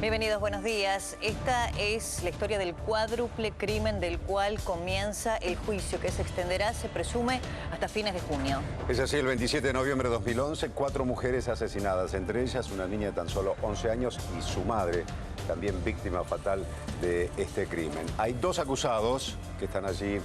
Bienvenidos, buenos días. Esta es la historia del cuádruple crimen del cual comienza el juicio, que se extenderá, se presume, hasta fines de junio. Es así, el 27 de noviembre de 2011, 4 mujeres asesinadas, entre ellas una niña de tan solo 11 años y su madre, también víctima fatal de este crimen. Hay 2 acusados que están allí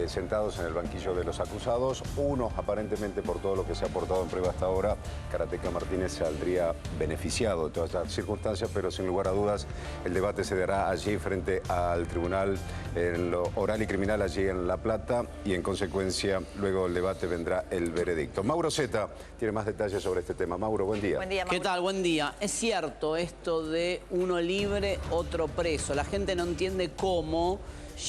sentados en el banquillo de los acusados. Uno, aparentemente por todo lo que se ha aportado en prueba hasta ahora, Karateka Martínez saldría beneficiado de todas estas circunstancias, pero sin lugar a dudas el debate se dará allí frente al tribunal en lo oral y criminal allí en La Plata, y en consecuencia luego del debate vendrá el veredicto. Mauro Zeta tiene más detalles sobre este tema. Mauro, buen día. Buen día, Mauro. ¿Qué tal? Buen día. Es cierto esto de uno libre, otro preso. La gente no entiende cómo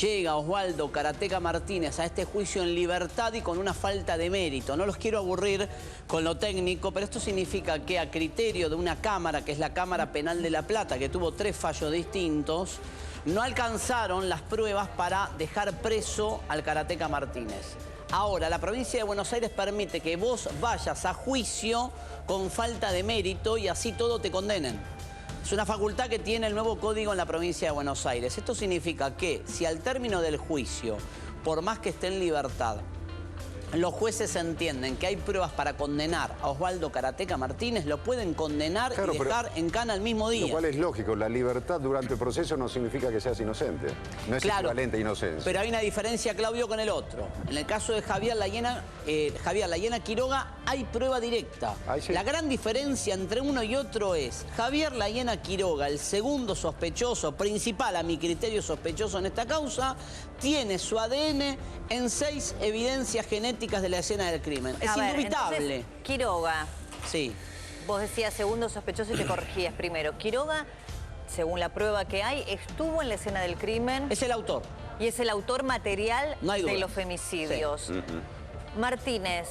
llega Osvaldo Karateka Martínez a este juicio en libertad y con una falta de mérito. No los quiero aburrir con lo técnico, pero esto significa que a criterio de una cámara, que es la Cámara Penal de La Plata, que tuvo 3 fallos distintos, no alcanzaron las pruebas para dejar preso al Karateka Martínez. Ahora, la provincia de Buenos Aires permite que vos vayas a juicio con falta de mérito y así todo te condenen. Es una facultad que tiene el nuevo código en la provincia de Buenos Aires. Esto significa que si al término del juicio, por más que esté en libertad, los jueces entienden que hay pruebas para condenar a Osvaldo Karateka Martínez, lo pueden condenar y dejar en cana el mismo día. Lo cual es lógico, la libertad durante el proceso no significa que seas inocente. No es equivalente a inocencia. Pero hay una diferencia, Claudio, con el otro. En el caso de Javier Layena Quiroga hay prueba directa. Sí. La gran diferencia entre uno y otro es Javier Layena Quiroga, el segundo sospechoso, principal a mi criterio sospechoso en esta causa, tiene su ADN en 6 evidencias genéticas de la escena del crimen. Es indubitable. Entonces, Quiroga. Sí. Vos decías segundo sospechoso y te corregías primero. Quiroga, según la prueba que hay, estuvo en la escena del crimen. Es el autor. Y es el autor material de los Sí. femicidios. Martínez,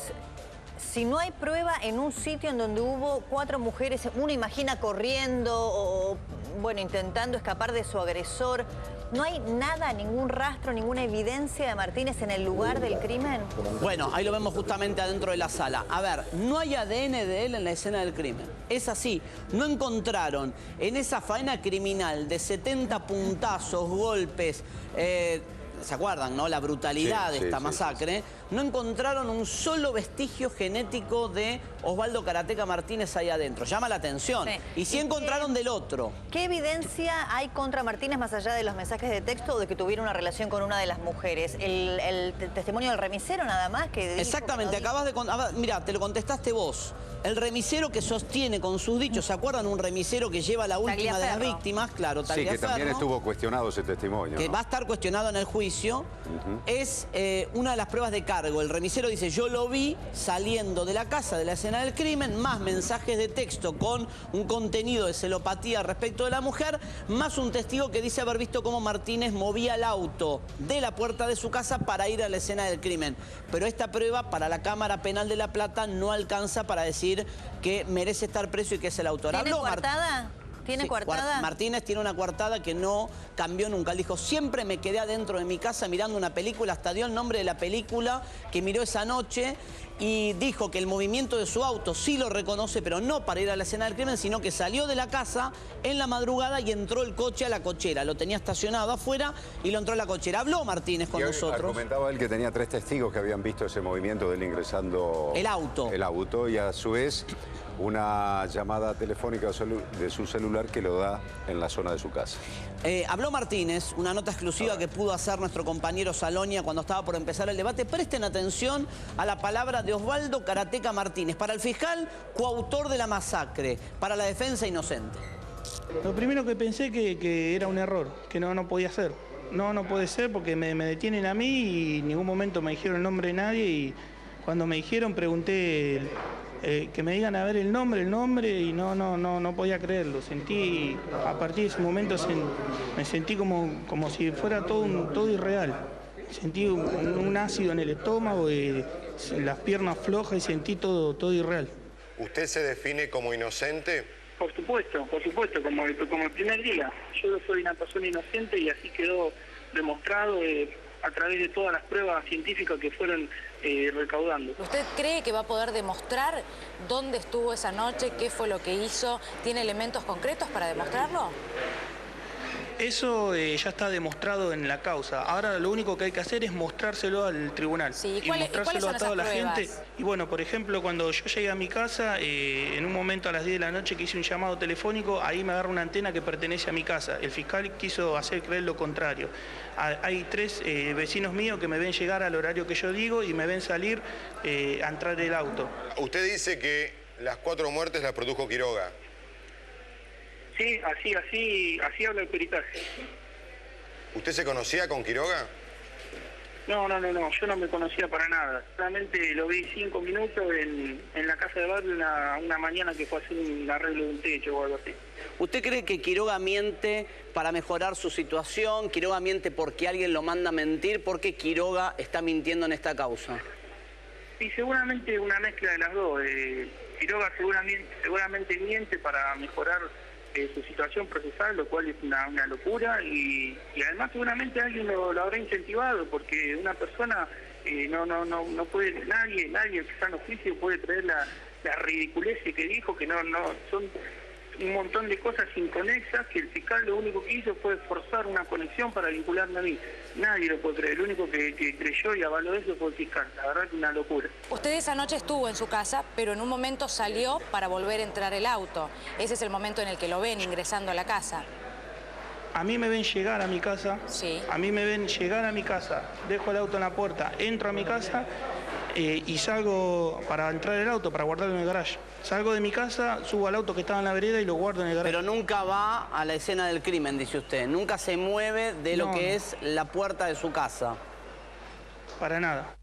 si no hay prueba en un sitio en donde hubo 4 mujeres, uno imagina corriendo o, bueno, intentando escapar de su agresor, ¿no hay nada, ningún rastro, ninguna evidencia de Martínez en el lugar del crimen? Bueno, ahí lo vemos justamente adentro de la sala. A ver, no hay ADN de él en la escena del crimen. Es así. No encontraron en esa faena criminal de 70 puntazos, golpes, ¿se acuerdan, no? La brutalidad de esta masacre. No encontraron un solo vestigio genético de Osvaldo Karateka Martínez ahí adentro. Llama la atención. Y sí encontraron del otro. ¿Qué evidencia hay contra Martínez más allá de los mensajes de texto o de que tuviera una relación con una de las mujeres? ¿El testimonio del remisero nada más? Que exactamente, acabas de... Mira, te lo contestaste vos. El remisero que sostiene con sus dichos, ¿se acuerdan? Un remisero que lleva la última de las víctimas, claro, Sí, que también estuvo cuestionado ese testimonio. Que va a estar cuestionado en el juicio. Es una de las pruebas de cargo. El remisero dice, yo lo vi saliendo de la casa de la escena del crimen, más mensajes de texto con un contenido de celopatía respecto de la mujer, más un testigo que dice haber visto cómo Martínez movía el auto de la puerta de su casa para ir a la escena del crimen. Pero esta prueba para la Cámara Penal de La Plata no alcanza para decir que merece estar preso y que es el autor. ¿Tiene coartada? ¿Tiene coartada? Martínez tiene una coartada que no cambió nunca. Él dijo, siempre me quedé adentro de mi casa mirando una película, hasta dio el nombre de la película que miró esa noche, y dijo que el movimiento de su auto sí lo reconoce, pero no para ir a la escena del crimen, sino que salió de la casa en la madrugada y entró el coche a la cochera. Lo tenía estacionado afuera y lo entró a la cochera. Habló Martínez con nosotros. Comentaba él que tenía 3 testigos que habían visto ese movimiento de él ingresando... El auto, y a su vez una llamada telefónica de su celular que lo da en la zona de su casa. Habló Martínez, una nota exclusiva que pudo hacer nuestro compañero Salonia cuando estaba por empezar el debate. Presten atención a la palabra de Osvaldo Karateka Martínez. Para el fiscal, coautor de la masacre. Para la defensa, inocente. Lo primero que pensé que era un error, que no podía ser. No puede ser porque me detienen a mí y en ningún momento me dijeron el nombre de nadie, y cuando me dijeron pregunté que me digan a ver el nombre y no podía creerlo. Sentí, a partir de ese momento me sentí como si fuera todo irreal. Sentí un ácido en el estómago y las piernas flojas y sentí todo irreal. ¿Usted se define como inocente? Por supuesto, como el primer día. Yo soy una persona inocente y así quedó demostrado. a través de todas las pruebas científicas que fueron recaudando. ¿Usted cree que va a poder demostrar dónde estuvo esa noche, qué fue lo que hizo? ¿Tiene elementos concretos para demostrarlo? Eso ya está demostrado en la causa. Ahora lo único que hay que hacer es mostrárselo al tribunal. Sí, y mostrárselo a toda la gente. Y bueno, por ejemplo, cuando yo llegué a mi casa, en un momento a las 10 de la noche que hice un llamado telefónico, ahí me agarra una antena que pertenece a mi casa. El fiscal quiso hacer creer lo contrario. Hay 3 vecinos míos que me ven llegar al horario que yo digo y me ven salir a entrar el auto. Usted dice que las 4 muertes las produjo Quiroga. Sí, así habla el peritaje. ¿Usted se conocía con Quiroga? No, yo no me conocía para nada. Solamente lo vi 5 minutos en la casa de barrio una mañana que fue a hacer un arreglo de un techo o algo así. ¿Usted cree que Quiroga miente para mejorar su situación? ¿Quiroga miente porque alguien lo manda a mentir? ¿Por qué Quiroga está mintiendo en esta causa? Y seguramente una mezcla de las dos. Quiroga seguramente miente para mejorar su situación procesal, lo cual es una locura, y además seguramente alguien lo habrá incentivado, porque una persona no puede, nadie en sano juicio puede traer la ridiculez que dijo, que son un montón de cosas inconexas, que el fiscal lo único que hizo fue forzar una conexión para vincularme a mí. Nadie lo puede creer, el único que creyó y avaló eso fue el fiscal. La verdad que es una locura. Usted esa noche estuvo en su casa, pero en un momento salió para volver a entrar el auto. Ese es el momento en el que lo ven ingresando a la casa. A mí me ven llegar a mi casa. Sí. A mí me ven llegar a mi casa. Dejo el auto en la puerta, entro a mi casa y salgo para entrar el auto, para guardarlo en el garaje. Salgo de mi casa, subo al auto que estaba en la vereda y lo guardo en el garaje. Pero nunca va a la escena del crimen, dice usted. Nunca se mueve de lo que es la puerta de su casa. Para nada.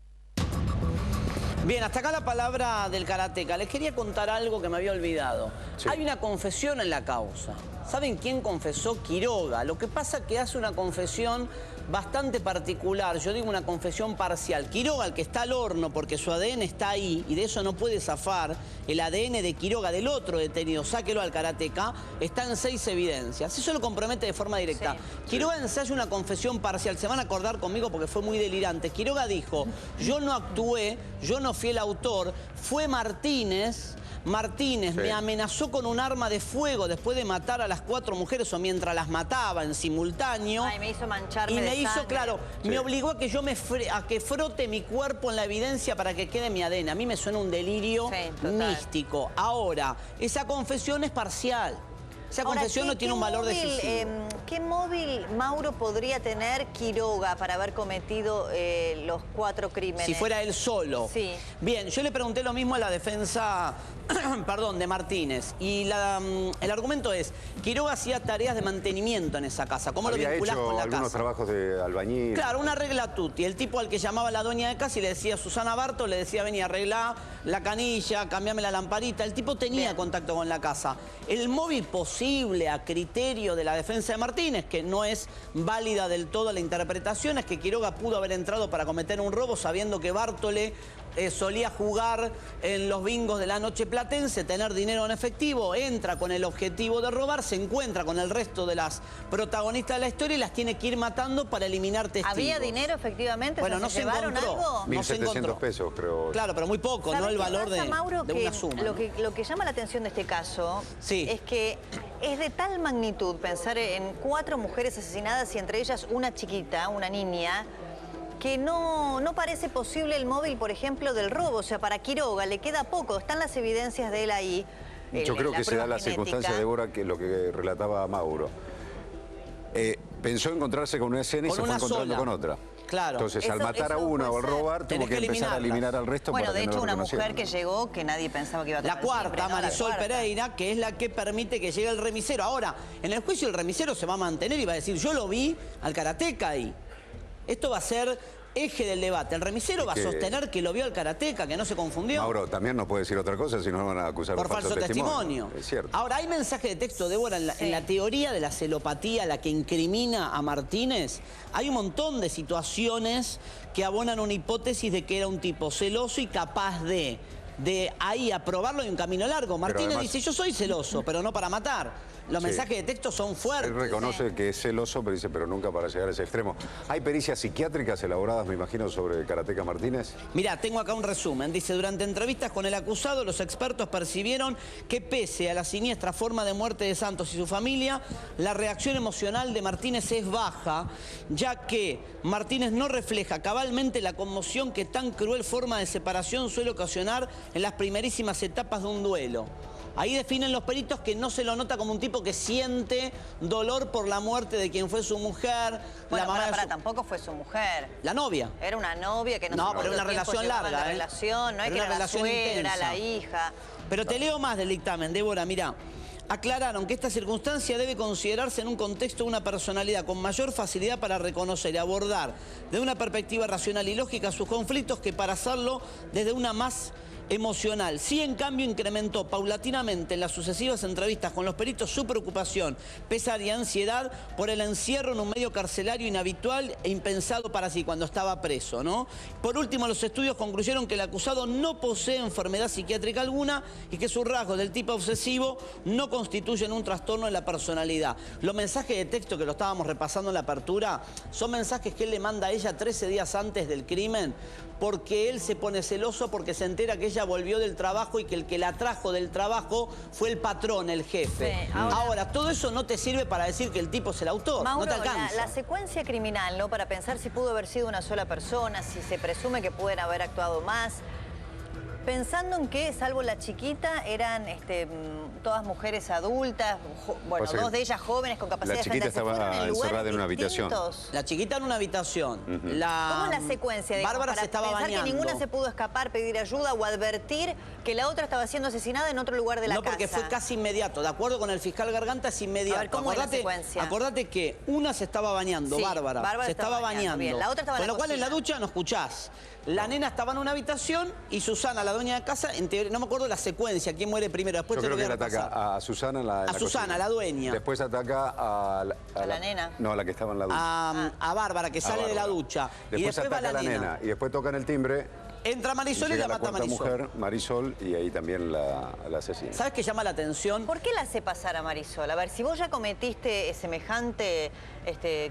Bien, hasta acá la palabra del karateca. Les quería contar algo que me había olvidado. Sí. Hay una confesión en la causa. ¿Saben quién confesó? Quiroga. Lo que pasa es que hace una confesión bastante particular. Yo digo una confesión parcial. Quiroga, el que está al horno porque su ADN está ahí y de eso no puede zafar, el ADN de Quiroga, del otro detenido, sáquelo al karateca, está en 6 evidencias. Eso lo compromete de forma directa. Sí. Quiroga ensaya una confesión parcial. Se van a acordar conmigo porque fue muy delirante. Quiroga dijo, yo no actué, yo no fui el autor, fue Martínez. Martínez me amenazó con un arma de fuego después de matar a las 4 mujeres o mientras las mataba en simultáneo. Ay, me hizo mancharme y me de hizo, sangre. claro, me obligó a que yo a que frote mi cuerpo en la evidencia para que quede mi ADN. A mí me suena un delirio místico. Ahora, esa confesión es parcial. Esa confesión no tiene un valor decisivo. ¿Qué móvil, Mauro, podría tener Quiroga para haber cometido los 4 crímenes? Si fuera él solo. Sí. Bien, yo le pregunté lo mismo a la defensa, perdón, de Martínez. Y el argumento es, Quiroga hacía tareas de mantenimiento en esa casa. ¿Cómo lo vinculás con la casa? Algunos trabajos de albañil. Claro, una regla tutti. El tipo al que llamaba la dueña de casa y le decía, Susana Barto, le decía, vení, arreglá la canilla, cambiame la lamparita. El tipo tenía contacto con la casa. El móvil posible a criterio de la defensa de Martínez, que no es válida del todo la interpretación, es que Quiroga pudo haber entrado para cometer un robo sabiendo que Bártole solía jugar en los bingos de la noche platense, tener dinero en efectivo, entra con el objetivo de robar, se encuentra con el resto de las protagonistas de la historia y las tiene que ir matando para eliminar testigos. ¿Había dinero efectivamente? Bueno, no se llevaron encontró. algo? 1.700 pesos, creo. Claro, pero muy poco, no el valor pasa, Mauro, de una suma. Lo que llama la atención de este caso es que es de tal magnitud pensar en 4 mujeres asesinadas y entre ellas una chiquita, una niña, que no parece posible el móvil, por ejemplo, del robo. O sea, para Quiroga le queda poco. Están las evidencias de él ahí. Yo creo que se da la circunstancia, Débora, que lo que relataba Mauro. Pensó encontrarse con una escena y se fue encontrando con otra. Claro. Entonces, al matar a una o al robar, tuvo que empezar a eliminar al resto. Bueno, para de que hecho, no lo una mujer reconocieran. que llegó que nadie pensaba que iba a tener La cuarta, siempre, ¿no? Marisol La cuarta. Pereira, que es la que permite que llegue el remisero. Ahora, en el juicio el remisero se va a mantener y va a decir, yo lo vi al karateca ahí. Esto va a ser eje del debate. El remisero va a sostener que lo vio al karateca, que no se confundió. Mauro, también no puede decir otra cosa, si no van a acusar por de falso testimonio. Es cierto. Ahora, hay mensaje de texto, Débora, en la teoría de la celopatía, la que incrimina a Martínez. Hay un montón de situaciones que abonan una hipótesis de que era un tipo celoso y capaz de de ahí a probarlo hay un camino largo. Martínez además, dice, yo soy celoso, pero no para matar. Los mensajes de texto son fuertes. Él reconoce que es celoso, pero dice, pero nunca para llegar a ese extremo. ¿Hay pericias psiquiátricas elaboradas, me imagino, sobre Karateka Martínez? Mirá, tengo acá un resumen. Dice, durante entrevistas con el acusado, los expertos percibieron que pese a la siniestra forma de muerte de Santos y su familia, la reacción emocional de Martínez es baja, ya que Martínez no refleja cabalmente la conmoción que tan cruel forma de separación suele ocasionar en las primerísimas etapas de un duelo. Ahí definen los peritos que no se lo nota como un tipo que siente dolor por la muerte de quien fue su mujer. Bueno, tampoco fue su mujer. La novia. Era una novia que no pero era una relación larga. La relación, no es que era la suegra, la hija. Pero te leo más del dictamen, Débora, mirá. Aclararon que esta circunstancia debe considerarse en un contexto de una personalidad con mayor facilidad para reconocer y abordar de una perspectiva racional y lógica sus conflictos que para hacerlo desde una más emocional. Sí, en cambio, incrementó paulatinamente en las sucesivas entrevistas con los peritos su preocupación, pesar y ansiedad por el encierro en un medio carcelario inhabitual e impensado para sí cuando estaba preso, ¿no? Por último, los estudios concluyeron que el acusado no posee enfermedad psiquiátrica alguna y que sus rasgos del tipo obsesivo no constituyen un trastorno en la personalidad. Los mensajes de texto que lo estábamos repasando en la apertura son mensajes que él le manda a ella 13 días antes del crimen, porque él se pone celoso porque se entera que ella volvió del trabajo y que el que la trajo del trabajo fue el patrón, el jefe. Sí, ahora, todo eso no te sirve para decir que el tipo es el autor, Mauro, no te alcanza. La secuencia criminal, ¿no? Para pensar si pudo haber sido una sola persona, si se presume que pueden haber actuado más. Pensando en que, salvo la chiquita, eran todas mujeres adultas, bueno, dos de ellas jóvenes con capacidad de defenderse. La chiquita estaba encerrada en una habitación. La chiquita en una habitación. ¿Cómo es la secuencia? Bárbara se estaba bañando. Que ninguna se pudo escapar, pedir ayuda o advertir que la otra estaba siendo asesinada en otro lugar de la casa. No, porque fue casi inmediato. De acuerdo con el fiscal Garganta, es inmediato. A ver, ¿cómo es la secuencia? Acordate que una se estaba bañando, sí, Bárbara se estaba bañando. Bien, la otra estaba en la con lo cual cocina. en la ducha no escuchás. La nena estaba en una habitación y Susana, la dueña de casa, en teoría, no me acuerdo la secuencia, quién muere primero. Después yo creo que él ataca a Susana en la Susana, la dueña. Después ataca a la nena. No, a la que estaba en la ducha. A Bárbara, que sale de la ducha. Después ataca a la nena. Y después tocan el timbre. Entra Marisol y la mata Marisol. Mujer, Marisol, y ahí también la asesina. ¿Sabes qué llama la atención? ¿Por qué la hace pasar a Marisol? A ver, si vos ya cometiste semejante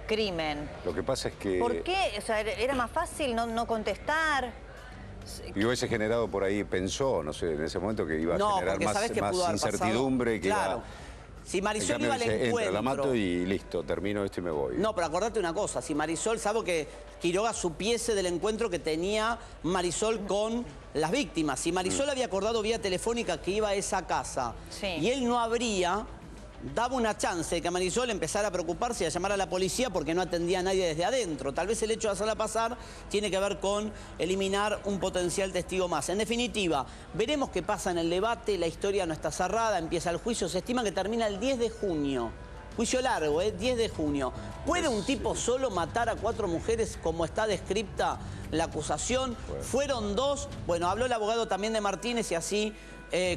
crimen. Lo que pasa es que... ¿Por qué? O sea, ¿era más fácil no contestar? Y hubiese generado por ahí, pensó, no sé, en ese momento que iba a generar más incertidumbre y que claro. Si Marisol iba al encuentro... Entra, la mato y listo, termino esto y me voy. No, pero acordate una cosa, si Marisol, sabe que Quiroga supiese del encuentro que tenía Marisol con las víctimas. Si Marisol había acordado vía telefónica que iba a esa casa y él no habría... daba una chance de que Marisol empezara a preocuparse y a llamar a la policía porque no atendía a nadie desde adentro. Tal vez el hecho de hacerla pasar tiene que ver con eliminar un potencial testigo más. En definitiva, veremos qué pasa en el debate, la historia no está cerrada, empieza el juicio, se estima que termina el 10 de junio. Juicio largo, 10 de junio. ¿Puede un tipo solo matar a 4 mujeres como está descripta la acusación? Fueron 2. Bueno, habló el abogado también de Martínez y así...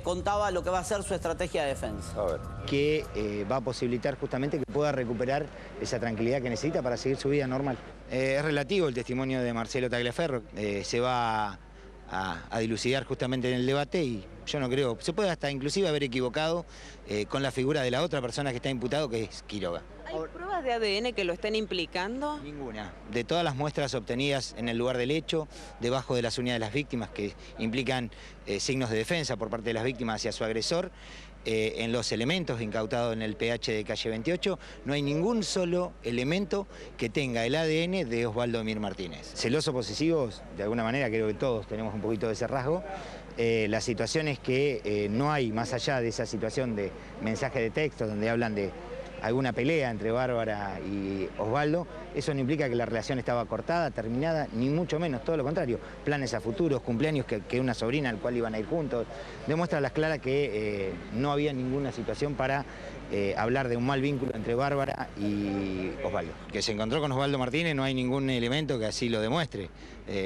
contaba lo que va a ser su estrategia de defensa. A ver. Que va a posibilitar justamente que pueda recuperar esa tranquilidad que necesita para seguir su vida normal. Es relativo el testimonio de Marcelo Tagliaferro, se va a dilucidar justamente en el debate y yo no creo, se puede hasta inclusive haber equivocado con la figura de la otra persona que está imputado, que es Quiroga. ¿Hay pruebas de ADN que lo estén implicando? Ninguna. De todas las muestras obtenidas en el lugar del hecho, debajo de las uñas de las víctimas que implican signos de defensa por parte de las víctimas hacia su agresor, en los elementos incautados en el PH de calle 28, no hay ningún solo elemento que tenga el ADN de Osvaldo Emir Martínez. Celoso posesivos, de alguna manera creo que todos tenemos un poquito de ese rasgo. La situación es que no hay, más allá de esa situación de mensaje de texto donde hablan de alguna pelea entre Bárbara y Osvaldo, eso no implica que la relación estaba cortada, terminada, ni mucho menos, todo lo contrario. Planes a futuros, cumpleaños que una sobrina al cual iban a ir juntos, demuestra a las claras que no había ninguna situación para hablar de un mal vínculo entre Bárbara y Osvaldo. Que se encontró con Osvaldo Martínez, no hay ningún elemento que así lo demuestre.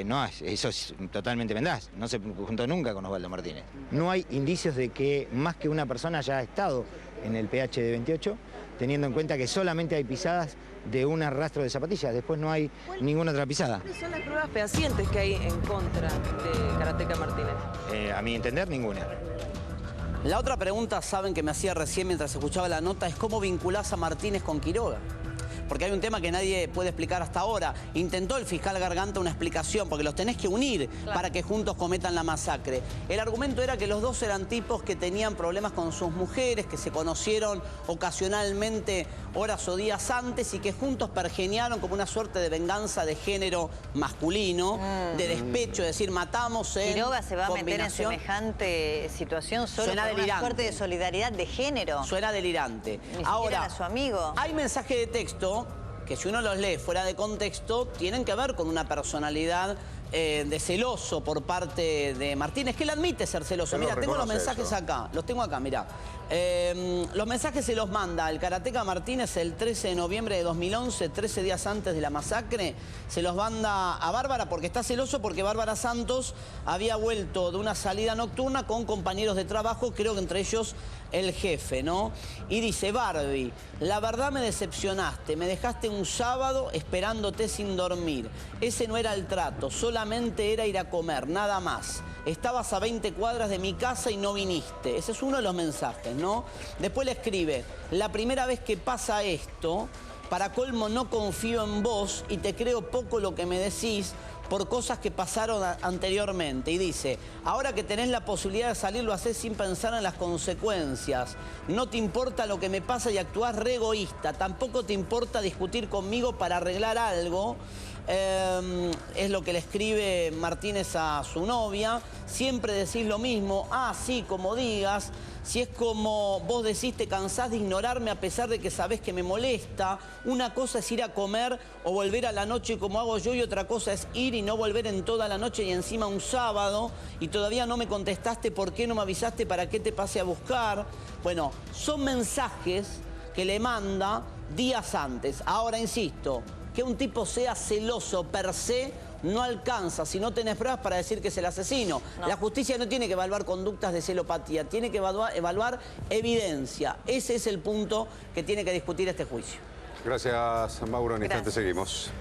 No, eso es totalmente mendaz, no se juntó nunca con Osvaldo Martínez. No hay indicios de que más que una persona haya estado en el PH de 28, teniendo en cuenta que solamente hay pisadas de un rastro de zapatillas, después no hay ninguna otra pisada. ¿Cuáles son las pruebas fehacientes que hay en contra de Karateka Martínez? A mi entender, ninguna. La otra pregunta, saben, que me hacía recién mientras escuchaba la nota, es cómo vinculás a Martínez con Quiroga. Porque hay un tema que nadie puede explicar hasta ahora. Intentó el fiscal Garganta una explicación, porque los tenés que unir para que juntos cometan la masacre. El argumento era que los dos eran tipos que tenían problemas con sus mujeres, que se conocieron ocasionalmente horas o días antes y que juntos pergeñaron como una suerte de venganza de género masculino, de despecho, es decir, matamos en Quiroga se va a meter en combinación. semejante situación solo Suena por una delirante. suerte de solidaridad de género. Suena delirante. Ni siquiera Ahora, era su amigo. hay mensajes de texto que si uno los lee fuera de contexto, tienen que ver con una personalidad de celoso por parte de Martínez, que él admite ser celoso. Él lo Mira, tengo los reconoce mensajes eso. acá, los tengo acá, mira. Los mensajes se los manda el Karateka Martínez el 13 de noviembre de 2011, 13 días antes de la masacre. Se los manda a Bárbara porque está celoso, porque Bárbara Santos había vuelto de una salida nocturna con compañeros de trabajo, creo que entre ellos el jefe, ¿no? Y dice: Barbie, la verdad me decepcionaste, me dejaste un sábado esperándote sin dormir. Ese no era el trato, solamente era ir a comer, nada más. Estabas a 20 cuadras de mi casa y no viniste. Ese es uno de los mensajes, ¿no? Después le escribe: la primera vez que pasa esto, para colmo no confío en vos y te creo poco lo que me decís por cosas que pasaron anteriormente. Y dice: ahora que tenés la posibilidad de salir, lo haces sin pensar en las consecuencias. No te importa lo que me pasa y actuás re egoísta. Tampoco te importa discutir conmigo para arreglar algo. Es lo que le escribe Martínez a su novia. Siempre decís lo mismo. Ah, sí, como digas. Si es como vos decís, te cansás de ignorarme a pesar de que sabés que me molesta. Una cosa es ir a comer o volver a la noche como hago yo, y otra cosa es ir y no volver en toda la noche y encima un sábado. Y todavía no me contestaste por qué, no me avisaste para qué te pase a buscar. Bueno, son mensajes que le manda días antes. Ahora, insisto, que un tipo sea celoso per se no alcanza si no tenés pruebas para decir que es el asesino. No. La justicia no tiene que evaluar conductas de celopatía, tiene que evaluar evidencia. Ese es el punto que tiene que discutir este juicio. Gracias, Mauro. En instante seguimos.